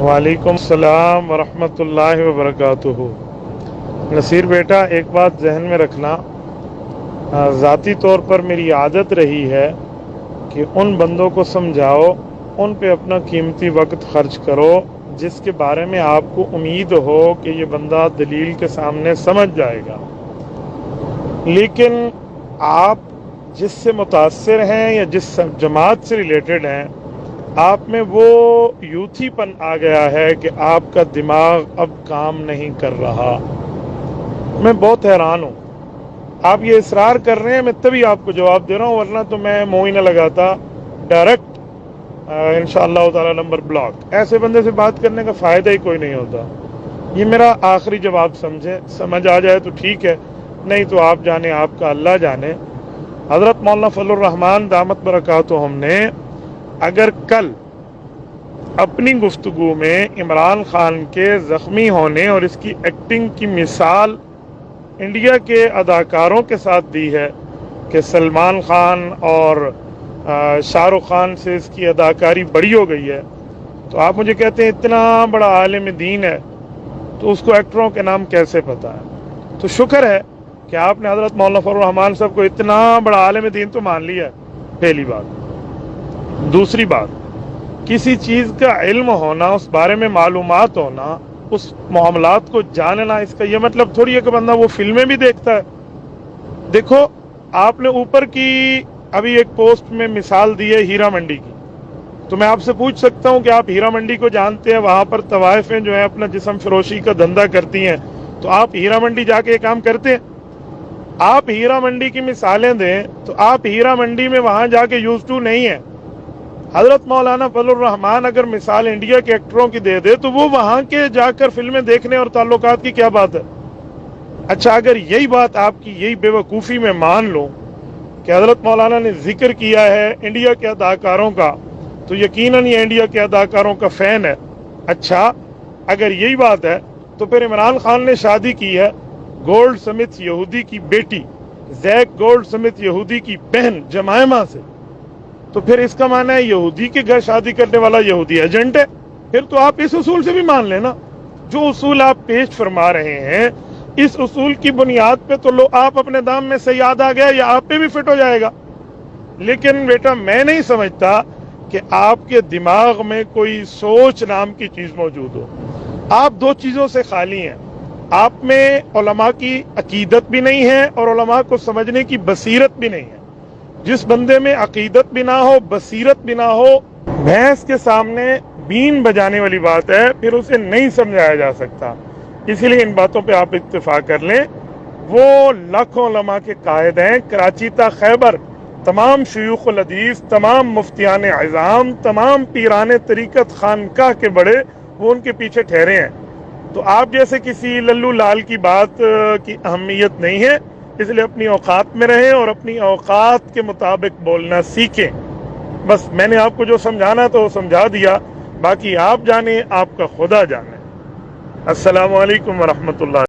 वालेकुम सलाम वरहमतुल्लाहि वबरकातुहू। नसीर बेटा, एक बात जहन में रखना, ज़ाती तौर पर मेरी आदत रही है कि उन बंदों को समझाओ, उन पे अपना कीमती वक्त खर्च करो जिसके बारे में आपको उम्मीद हो कि ये बंदा दलील के सामने समझ जाएगा। लेकिन आप जिससे मुतासिर हैं या जिस जमात से रिलेटेड हैं, आप में वो यूथीपन आ गया है कि आपका दिमाग अब काम नहीं कर रहा। मैं बहुत हैरान हूँ, आप ये इसरार कर रहे हैं, मैं तभी आपको जवाब दे रहा हूँ, वरना तो मैं मुँह ही न लगाता, डायरेक्ट इंशाअल्लाह ताला नंबर ब्लॉक। ऐसे बंदे से बात करने का फ़ायदा ही कोई नहीं होता। ये मेरा आखिरी जवाब समझ आ जाए तो ठीक है, नहीं तो आप जाने, आपका अल्लाह जाने। हज़रत मौलाना फजलुर रहमान दामत बरकातुहुम ने अगर कल अपनी गुफ्तगू में इमरान खान के ज़ख्मी होने और इसकी एक्टिंग की मिसाल इंडिया के अदाकारों के साथ दी है कि सलमान खान और शाहरुख खान से इसकी अदाकारी बड़ी हो गई है, तो आप मुझे कहते हैं इतना बड़ा आलिम दीन है तो उसको एक्टरों के नाम कैसे पता है। तो शुक्र है कि आपने हज़रत मौलाना फजलुर रहमान साहब को इतना बड़ा आलिम दीन तो मान लिया है, पहली बात। दूसरी बात, किसी चीज़ का इल्म होना, उस बारे में मालूमात होना, उस मामलात को जानना, इसका यह मतलब थोड़ी है कि बंदा वो फिल्में भी देखता है। देखो, आपने ऊपर की अभी एक पोस्ट में मिसाल दी है हीरा मंडी की, तो मैं आपसे पूछ सकता हूं कि आप हीरा मंडी को जानते हैं? वहां पर तवाइफें जो है अपना जिस्म फरोशी का धंधा करती हैं, तो आप हीरा मंडी जाके काम करते हैं? आप हीरा मंडी की मिसालें दें तो आप हीरा मंडी में वहां जाके यूज टू नहीं है। हजरत मौलाना फजलुर रहमान अगर मिसाल इंडिया के एक्टरों की दे तो वो वहां के जाकर फिल्में देखने और ताल्लुकात की क्या बात है। अच्छा, अगर यही बात आपकी यही बेवकूफ़ी में मान लो कि हजरत मौलाना ने जिक्र किया है इंडिया के अदाकारों का, तो यकीनन ये इंडिया के अदाकारों का फ़ैन है। अच्छा, अगर यही बात है तो फिर इमरान खान ने शादी की है गोल्ड स्मिथ यहूदी की बेटी जैक गोल्ड स्मिथ यहूदी की बहन जमायमा से, तो फिर इसका माना है यहूदी के घर शादी करने वाला यहूदी एजेंट है। फिर तो आप इस उसूल से भी मान लेना, जो उसूल आप पेश फरमा रहे हैं, इस उसूल की बुनियाद पे तो लो आप अपने दाम में सयाद आ गया, या आप पे भी फिट हो जाएगा। लेकिन बेटा, मैं नहीं समझता कि आपके दिमाग में कोई सोच नाम की चीज मौजूद हो। आप दो चीजों से खाली हैं, आप में उलमा की अकीदत भी नहीं है और उलमा को समझने की बसीरत भी नहीं है। जिस बंदे में अकीदत भी ना हो, बसीरत भी ना हो, भैंस के सामने बीन बजाने वाली बात है, फिर उसे नहीं समझाया जा सकता। इसीलिए इन बातों पे आप इत्तेफाक कर लें। वो लाखों उलमा के कायद हैं, कराची ता खैबर, तमाम शयूखुल हदीस, तमाम मुफ्तियान आज़ाम, तमाम पीराने तरीक़त खानकाह के बड़े, वो उनके पीछे ठहरे हैं। तो आप जैसे किसी लल्लू लाल की बात की अहमियत नहीं है, इसलिए अपनी औकात में रहें और अपनी औकात के मुताबिक बोलना सीखें। बस मैंने आपको जो समझाना तो समझा दिया, बाकी आप जाने, आपका खुदा जाने। अस्सलामु अलैकुम वरहमतुल्लाह।